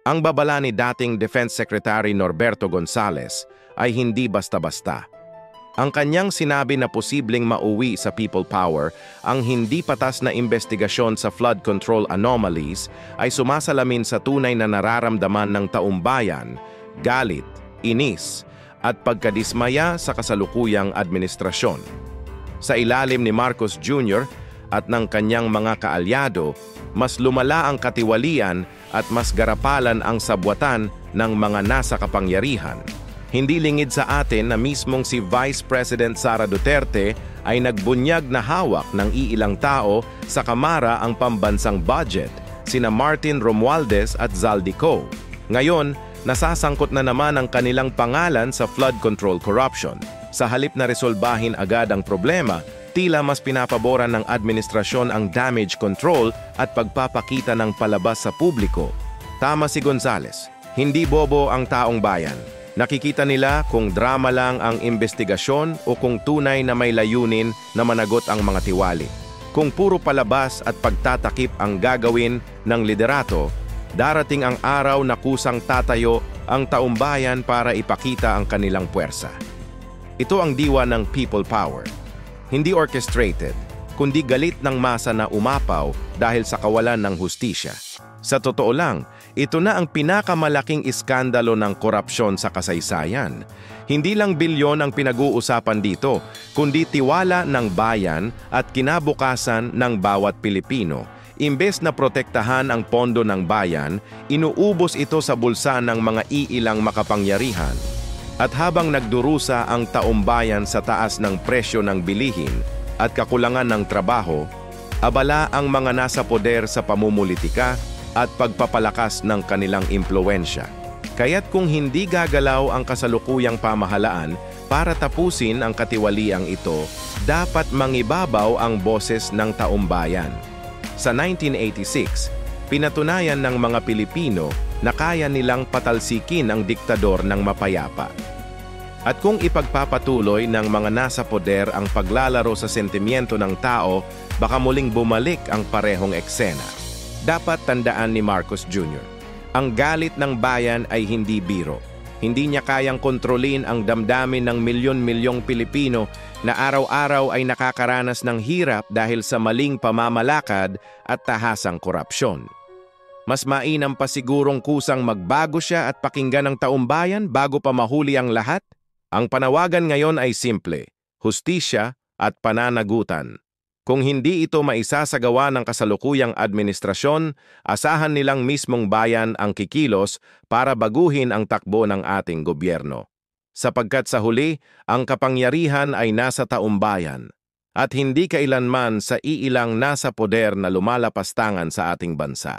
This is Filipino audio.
Ang babala ni dating Defense Secretary Norberto Gonzales ay hindi basta-basta. Ang kanyang sinabi na posibleng mauwi sa people power ang hindi patas na investigasyon sa flood control anomalies ay sumasalamin sa tunay na nararamdaman ng taumbayan, galit, inis, at pagkadismaya sa kasalukuyang administrasyon. Sa ilalim ni Marcos Jr. at ng kanyang mga kaalyado, mas lumala ang katiwalian at mas garapalan ang sabwatan ng mga nasa kapangyarihan. Hindi lingid sa atin na mismong si Vice President Sara Duterte ay nagbunyag na hawak ng iilang tao sa Kamara ang pambansang budget, sina Martin Romualdez at Zaldico. Ngayon, nasasangkot na naman ang kanilang pangalan sa flood control corruption. Sa halip na resolbahin agad ang problema, tila mas pinapaboran ng administrasyon ang damage control at pagpapakita ng palabas sa publiko. Tama si Gonzales, hindi bobo ang taong bayan. Nakikita nila kung drama lang ang investigasyon o kung tunay na may layunin na managot ang mga tiwali. Kung puro palabas at pagtatakip ang gagawin ng liderato, darating ang araw na kusang tatayo ang taumbayan para ipakita ang kanilang puwersa. Ito ang diwa ng people power. Hindi orchestrated, kundi galit ng masa na umapaw dahil sa kawalan ng hustisya. Sa totoo lang, ito na ang pinakamalaking iskandalo ng korupsyon sa kasaysayan. Hindi lang bilyon ang pinag-uusapan dito, kundi tiwala ng bayan at kinabukasan ng bawat Pilipino. Imbes na protektahan ang pondo ng bayan, inuubos ito sa bulsa ng mga iilang makapangyarihan. At habang nagdurusa ang taumbayan sa taas ng presyo ng bilihin at kakulangan ng trabaho, abala ang mga nasa poder sa pamumulitika at pagpapalakas ng kanilang impluwensya. Kaya't kung hindi gagalaw ang kasalukuyang pamahalaan para tapusin ang katiwaliang ito, dapat mangibabaw ang boses ng taumbayan. Sa 1986, pinatunayan ng mga Pilipino na kaya nilang patalsikin ang diktador ng mapayapa. At kung ipagpapatuloy ng mga nasa poder ang paglalaro sa sentimiento ng tao, baka muling bumalik ang parehong eksena. Dapat tandaan ni Marcos Jr., ang galit ng bayan ay hindi biro. Hindi niya kayang kontrolin ang damdamin ng milyon-milyong Pilipino na araw-araw ay nakakaranas ng hirap dahil sa maling pamamalakad at tahasang korupsyon. Mas mainam pa sigurong kusang magbago siya at pakinggan ang taumbayan bago pa mahuli ang lahat? Ang panawagan ngayon ay simple, hustisya at pananagutan. Kung hindi ito maisasagawa ng kasalukuyang administrasyon, asahan nilang mismong bayan ang kikilos para baguhin ang takbo ng ating gobyerno. Sapagkat sa huli, ang kapangyarihan ay nasa taumbayan at hindi kailanman sa iilang nasa poder na lumalapastangan sa ating bansa.